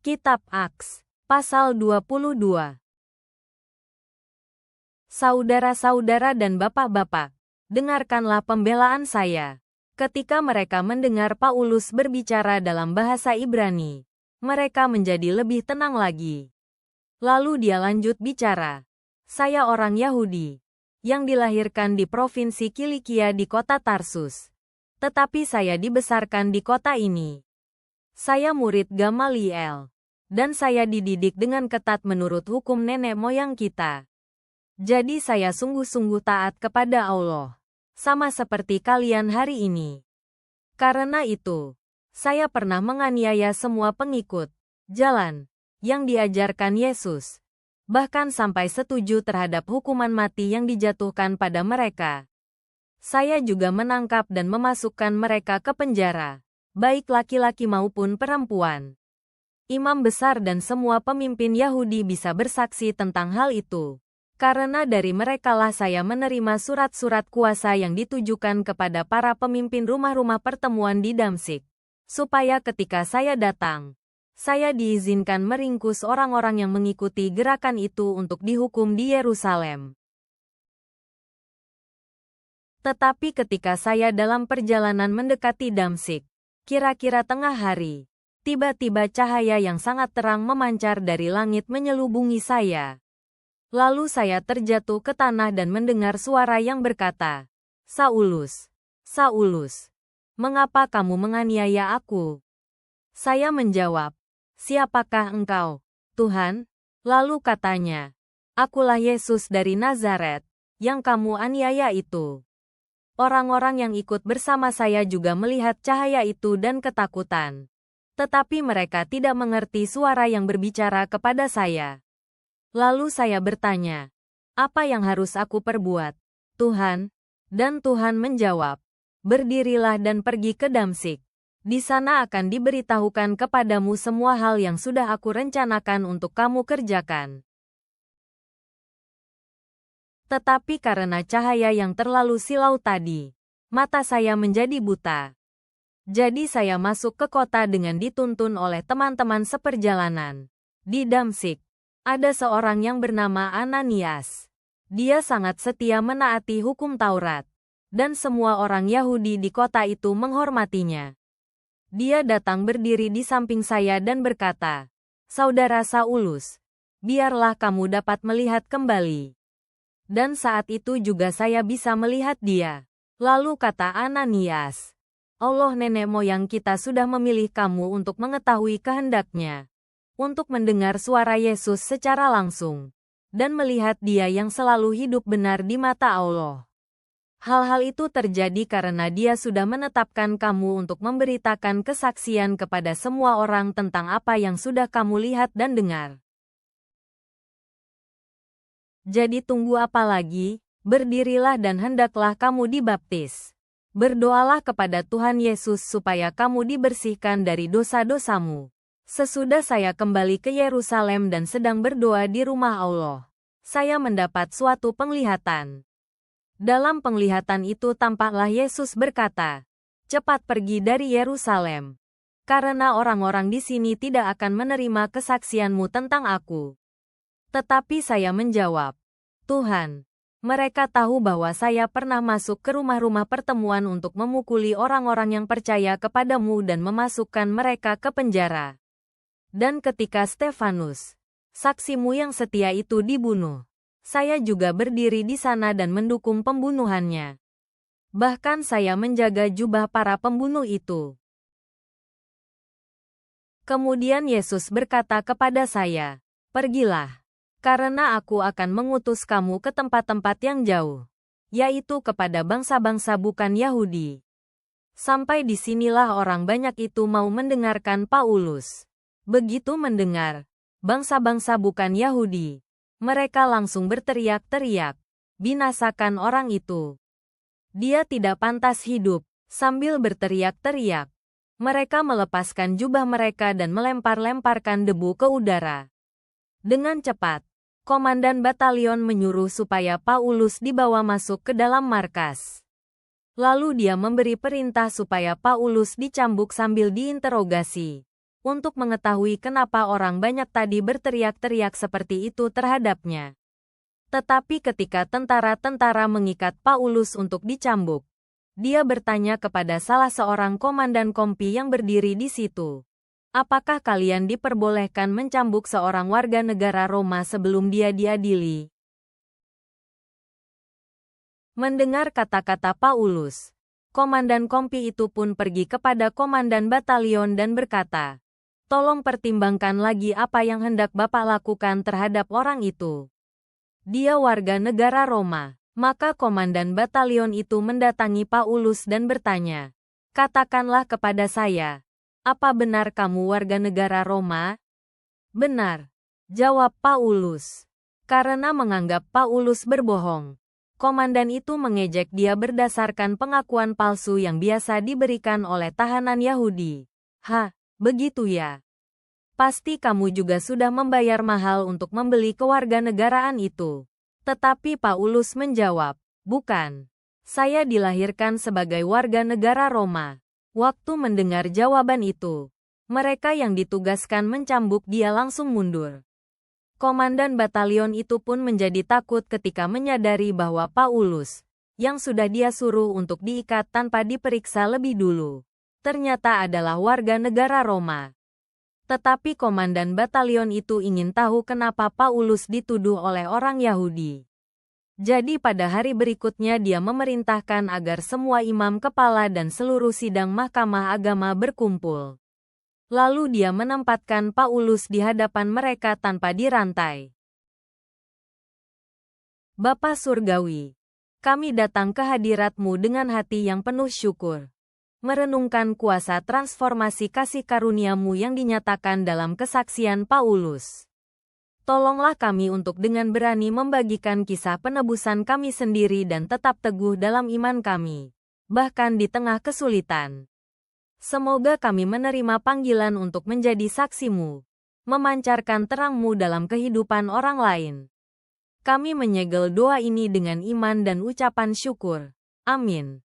Kitab Aks, pasal 22. Saudara-saudara dan bapak-bapak, dengarkanlah pembelaan saya. Ketika mereka mendengar Paulus berbicara dalam bahasa Ibrani, mereka menjadi lebih tenang lagi. Lalu dia lanjut bicara. Saya orang Yahudi, yang dilahirkan di provinsi Kilikia di kota Tarsus. Tetapi saya dibesarkan di kota ini. Saya murid Gamaliel. Dan saya dididik dengan ketat menurut hukum nenek moyang kita. Jadi saya sungguh-sungguh taat kepada Allah, sama seperti kalian hari ini. Karena itu, saya pernah menganiaya semua pengikut jalan yang diajarkan Yesus, bahkan sampai setuju terhadap hukuman mati yang dijatuhkan pada mereka. Saya juga menangkap dan memasukkan mereka ke penjara, baik laki-laki maupun perempuan. Imam besar dan semua pemimpin Yahudi bisa bersaksi tentang hal itu. Karena dari merekalah saya menerima surat-surat kuasa yang ditujukan kepada para pemimpin rumah-rumah pertemuan di Damsyik. Supaya ketika saya datang, saya diizinkan meringkus orang-orang yang mengikuti gerakan itu untuk dihukum di Yerusalem. Tetapi ketika saya dalam perjalanan mendekati Damsyik, kira-kira tengah hari, tiba-tiba cahaya yang sangat terang memancar dari langit menyelubungi saya. Lalu saya terjatuh ke tanah dan mendengar suara yang berkata, "Saulus, Saulus, mengapa kamu menganiaya aku?" Saya menjawab, "Siapakah engkau, Tuhan?" Lalu katanya, "Akulah Yesus dari Nazaret, yang kamu aniaya itu." Orang-orang yang ikut bersama saya juga melihat cahaya itu dan ketakutan. Tetapi mereka tidak mengerti suara yang berbicara kepada saya. Lalu saya bertanya, "Apa yang harus aku perbuat, Tuhan?" Dan Tuhan menjawab, "Berdirilah dan pergi ke Damsyik. Di sana akan diberitahukan kepadamu semua hal yang sudah aku rencanakan untuk kamu kerjakan." Tetapi karena cahaya yang terlalu silau tadi, mata saya menjadi buta. Jadi saya masuk ke kota dengan dituntun oleh teman-teman seperjalanan. Di Damsyik, ada seorang yang bernama Ananias. Dia sangat setia menaati hukum Taurat, dan semua orang Yahudi di kota itu menghormatinya. Dia datang berdiri di samping saya dan berkata, "Saudara Saulus, biarlah kamu dapat melihat kembali." Dan saat itu juga saya bisa melihat dia. Lalu kata Ananias, "Allah nenek moyang kita sudah memilih kamu untuk mengetahui kehendak-Nya, untuk mendengar suara Yesus secara langsung, dan melihat Dia yang selalu hidup benar di mata Allah. Hal-hal itu terjadi karena Dia sudah menetapkan kamu untuk memberitakan kesaksian kepada semua orang tentang apa yang sudah kamu lihat dan dengar. Jadi tunggu apa lagi? Berdirilah dan hendaklah kamu dibaptis. Berdoalah kepada Tuhan Yesus supaya kamu dibersihkan dari dosa-dosamu." Sesudah saya kembali ke Yerusalem dan sedang berdoa di rumah Allah, saya mendapat suatu penglihatan. Dalam penglihatan itu tampaklah Yesus berkata, "Cepat pergi dari Yerusalem, karena orang-orang di sini tidak akan menerima kesaksianmu tentang aku." Tetapi saya menjawab, "Tuhan, mereka tahu bahwa saya pernah masuk ke rumah-rumah pertemuan untuk memukuli orang-orang yang percaya kepadamu dan memasukkan mereka ke penjara. Dan ketika Stefanus, saksimu yang setia itu dibunuh, saya juga berdiri di sana dan mendukung pembunuhannya. Bahkan saya menjaga jubah para pembunuh itu." Kemudian Yesus berkata kepada saya, "Pergilah. Karena aku akan mengutus kamu ke tempat-tempat yang jauh, yaitu kepada bangsa-bangsa bukan Yahudi." Sampai disinilah orang banyak itu mau mendengarkan Paulus. Begitu mendengar bangsa-bangsa bukan Yahudi, mereka langsung berteriak-teriak, "Binasakan orang itu. Dia tidak pantas hidup." Sambil berteriak-teriak, mereka melepaskan jubah mereka dan melempar-lemparkan debu ke udara. Dengan cepat, komandan batalion menyuruh supaya Paulus dibawa masuk ke dalam markas. Lalu dia memberi perintah supaya Paulus dicambuk sambil diinterogasi. untuk mengetahui kenapa orang banyak tadi berteriak-teriak seperti itu terhadapnya. Tetapi ketika tentara-tentara mengikat Paulus untuk dicambuk, dia bertanya kepada salah seorang komandan kompi yang berdiri di situ. Apakah kalian diperbolehkan mencambuk seorang warga negara Roma sebelum dia diadili? Mendengar kata-kata Paulus, komandan kompi itu pun pergi kepada komandan batalion dan berkata, "Tolong pertimbangkan lagi apa yang hendak Bapak lakukan terhadap orang itu. Dia warga negara Roma." Maka komandan batalion itu mendatangi Paulus dan bertanya, "Katakanlah kepada saya, apa benar kamu warga negara Roma?" "Benar," jawab Paulus. Karena menganggap Paulus berbohong, komandan itu mengejek dia berdasarkan pengakuan palsu yang biasa diberikan oleh tahanan Yahudi. "Hah, begitu ya? Pasti kamu juga sudah membayar mahal untuk membeli kewarganegaraan itu." Tetapi Paulus menjawab, "Bukan. Saya dilahirkan sebagai warga negara Roma." Waktu mendengar jawaban itu, mereka yang ditugaskan mencambuk dia langsung mundur. Komandan batalion itu pun menjadi takut ketika menyadari bahwa Paulus, yang sudah dia suruh untuk diikat tanpa diperiksa lebih dulu, ternyata adalah warga negara Roma. Tetapi komandan batalion itu ingin tahu kenapa Paulus dituduh oleh orang Yahudi. Jadi pada hari berikutnya dia memerintahkan agar semua imam kepala dan seluruh sidang mahkamah agama berkumpul. Lalu dia menempatkan Paulus di hadapan mereka tanpa dirantai. "Bapa Surgawi, kami datang ke hadirat-Mu dengan hati yang penuh syukur, merenungkan kuasa transformasi kasih karunia-Mu yang dinyatakan dalam kesaksian Paulus. Tolonglah kami untuk dengan berani membagikan kisah penebusan kami sendiri dan tetap teguh dalam iman kami, bahkan di tengah kesulitan. Semoga kami menerima panggilan untuk menjadi saksi-Mu, memancarkan terang-Mu dalam kehidupan orang lain. Kami menyegel doa ini dengan iman dan ucapan syukur. Amin."